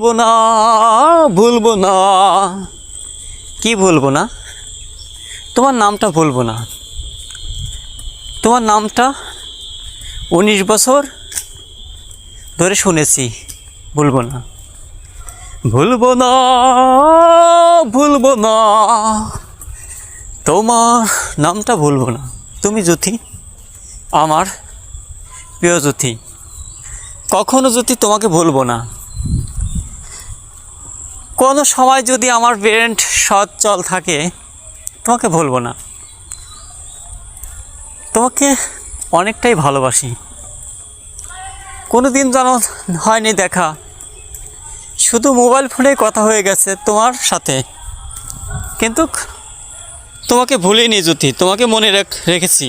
ভুলবো না, ভুলবো না। কি ভুলবো না? তোমার নামটা ভুলবো না। তোমার নামটা 19 বছর ধরে শুনেছি, ভুলবো না, ভুলবো না, ভুলবো না। তোমার নামটা ভুলবো না। তুমি জ্যোতি, আমার প্রিয় জ্যোতি। কখনো জ্যোতি তোমাকে ভুলবো না। কোনো সময় যদি আমার ব্রেন সচল থাকে, তোমাকে ভুলবো না। তোমাকে অনেকটাই ভালোবাসি। কোনো দিন যেন হয়নি দেখা, শুধু মোবাইল ফোনে কথা হয়ে গেছে তোমার সাথে, কিন্তু তোমাকে ভুলিনি জ্যোতি, তোমাকে মনে রেখেছি।